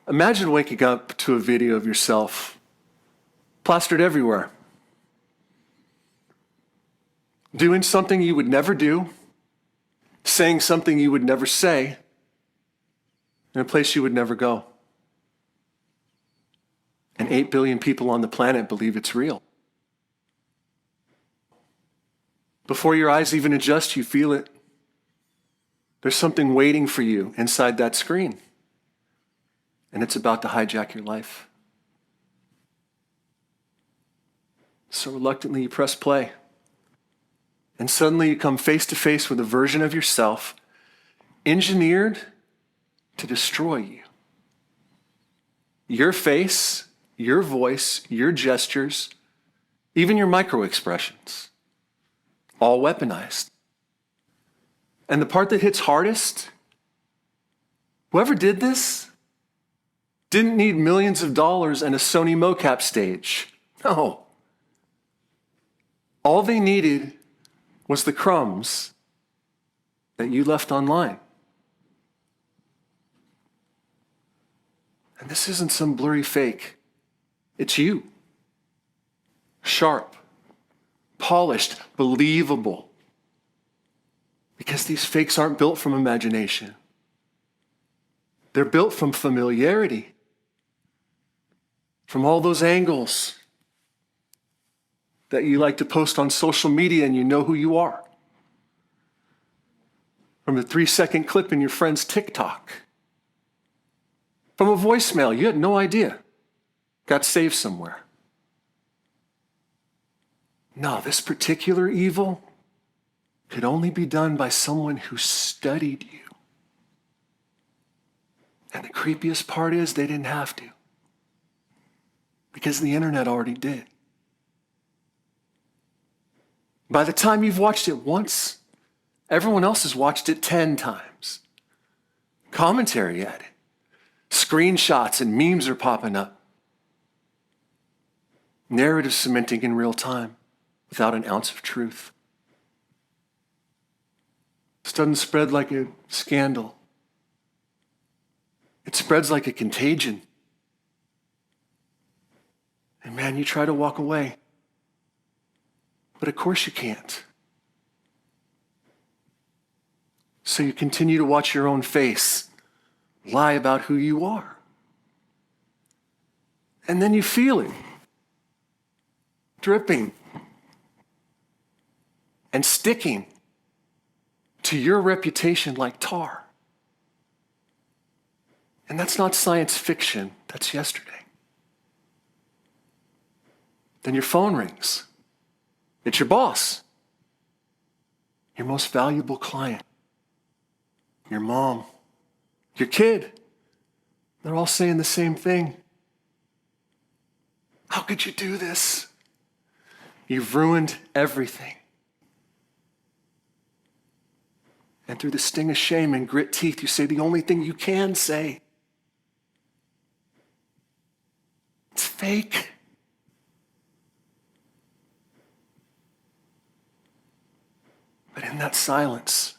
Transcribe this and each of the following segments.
Imagine waking up to a video of yourself plastered everywhere, doing something you would never do, saying something you would never say, in a place you would never go. And 8 billion people on the planet believe it's real. Before your eyes even adjust, you feel it. There's something waiting for you inside that screen, and it's about to hijack your life. So reluctantly, you press play, and suddenly you come face to face with a version of yourself engineered to destroy you. Your face, your voice, your gestures, even your micro expressions, all weaponized. And the part that hits hardest, whoever did this didn't need millions of dollars and a Sony mocap stage. No. All they needed was the crumbs that you left online. And this isn't some blurry fake. It's you. Sharp, polished, believable. Because these fakes aren't built from imagination. They're built from familiarity. From all those angles that you like to post on social media and you know who you are. From the 3-second clip in your friend's TikTok. From a voicemail you had no idea got saved somewhere. No, this particular evil could only be done by someone who studied you. And the creepiest part is they didn't have to, because the internet already did. By the time you've watched it once, everyone else has watched it 10 times. Commentary added. Screenshots and memes are popping up. Narrative cementing in real time without an ounce of truth. This doesn't spread like a scandal. It spreads like a contagion. And man, you try to walk away. But of course you can't. So you continue to watch your own face lie about who you are. And then you feel it dripping and sticking to your reputation like tar. And that's not science fiction, that's yesterday. Then your phone rings. It's your boss, your most valuable client, your mom, your kid. They're all saying the same thing. How could you do this? You've ruined everything. And through the sting of shame and grit teeth, you say the only thing you can say. It's fake. But in that silence,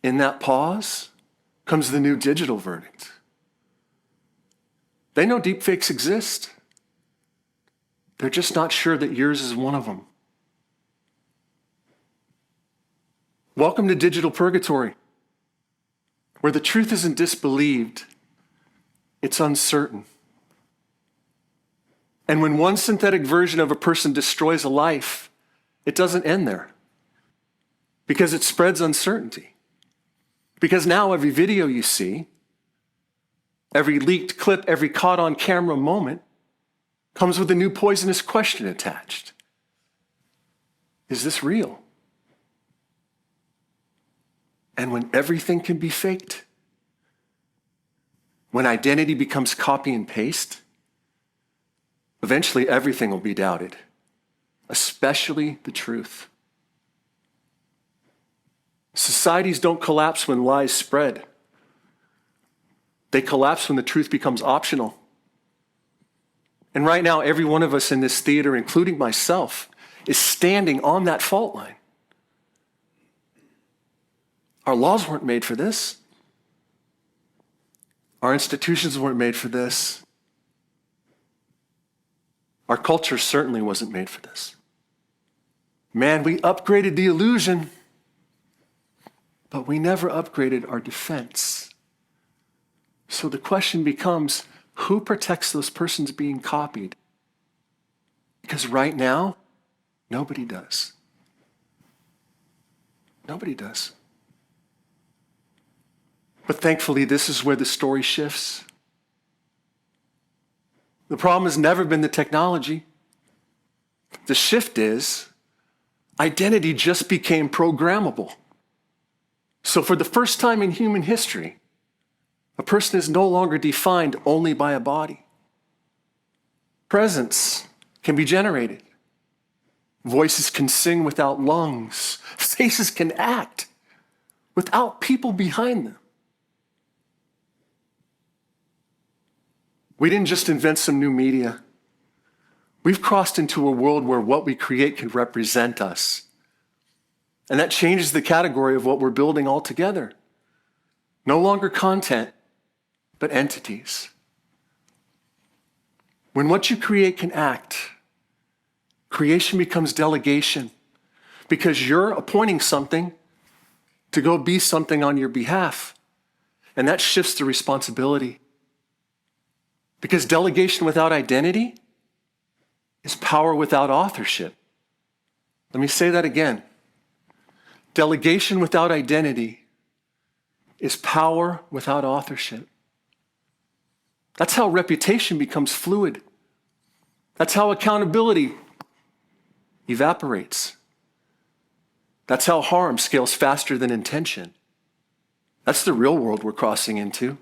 in that pause, comes the new digital verdict. They know deepfakes exist. They're just not sure that yours is one of them. Welcome to digital purgatory, where the truth isn't disbelieved, it's uncertain. And when one synthetic version of a person destroys a life, it doesn't end there, because it spreads uncertainty. Because now every video you see, every leaked clip, every caught on camera moment comes with a new poisonous question attached. Is this real? And when everything can be faked, when identity becomes copy and paste, eventually everything will be doubted, especially the truth. Societies don't collapse when lies spread. They collapse when the truth becomes optional. And right now, every one of us in this theater, including myself, is standing on that fault line. Our laws weren't made for this. Our institutions weren't made for this. Our culture certainly wasn't made for this. Man, we upgraded the illusion, but we never upgraded our defense. So the question becomes, who protects those persons being copied? Because right now, nobody does. Nobody does. But thankfully, this is where the story shifts. The problem has never been the technology. The shift is identity just became programmable. So for the first time in human history, a person is no longer defined only by a body. Presence can be generated. Voices can sing without lungs. Faces can act without people behind them. We didn't just invent some new media. We've crossed into a world where what we create can represent us. And that changes the category of what we're building altogether. No longer content, but entities. When what you create can act, creation becomes delegation because you're appointing something to go be something on your behalf. And that shifts the responsibility. Because delegation without identity is power without authorship. Let me say that again. Delegation without identity is power without authorship. That's how reputation becomes fluid. That's how accountability evaporates. That's how harm scales faster than intention. That's the real world we're crossing into.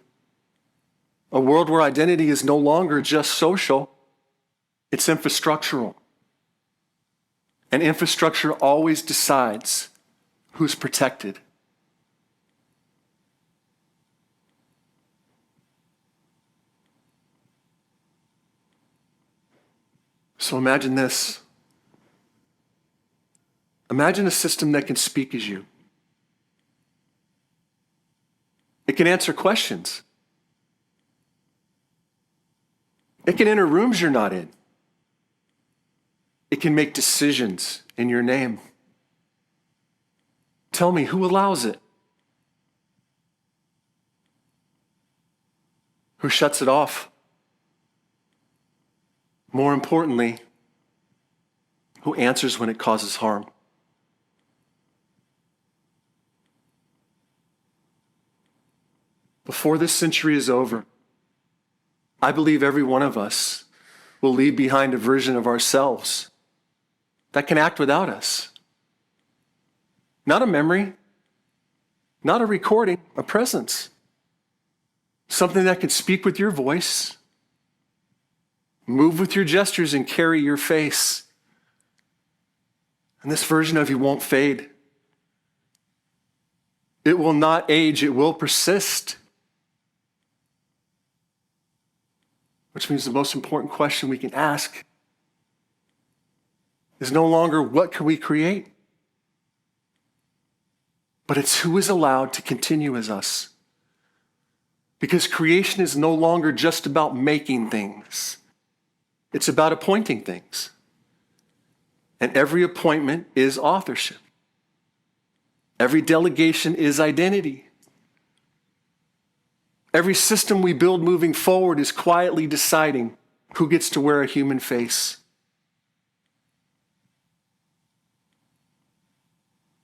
A world where identity is no longer just social, it's infrastructural. And infrastructure always decides who's protected. So imagine this. Imagine a system that can speak as you. It can answer questions. It can enter rooms you're not in. It can make decisions in your name. Tell me, who allows it? Who shuts it off? More importantly, who answers when it causes harm? Before this century is over, I believe every one of us will leave behind a version of ourselves that can act without us. Not a memory, not a recording, a presence. Something that can speak with your voice, move with your gestures, and carry your face. And this version of you won't fade. It will not age, it will persist. Which means the most important question we can ask is no longer what can we create, but it's who is allowed to continue as us. Because creation is no longer just about making things. It's about appointing things. And every appointment is authorship. Every delegation is identity. Every system we build moving forward is quietly deciding who gets to wear a human face.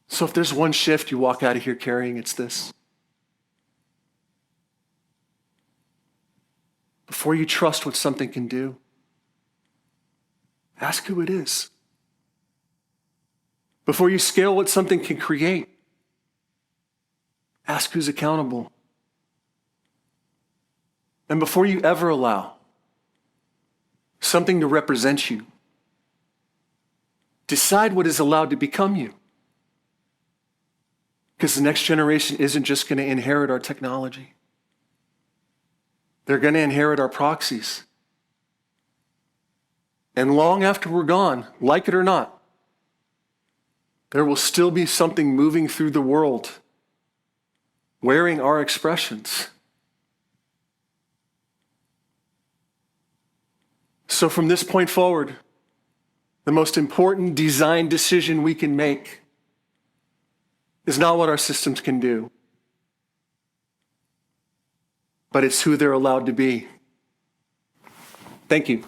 So if there's one shift you walk out of here carrying, it's this. Before you trust what something can do, ask who it is. Before you scale what something can create, ask who's accountable. And before you ever allow something to represent you, decide what is allowed to become you. Because the next generation isn't just going to inherit our technology. They're going to inherit our proxies. And long after we're gone, like it or not, there will still be something moving through the world, wearing our expressions. So from this point forward, the most important design decision we can make is not what our systems can do, but it's who they're allowed to be. Thank you.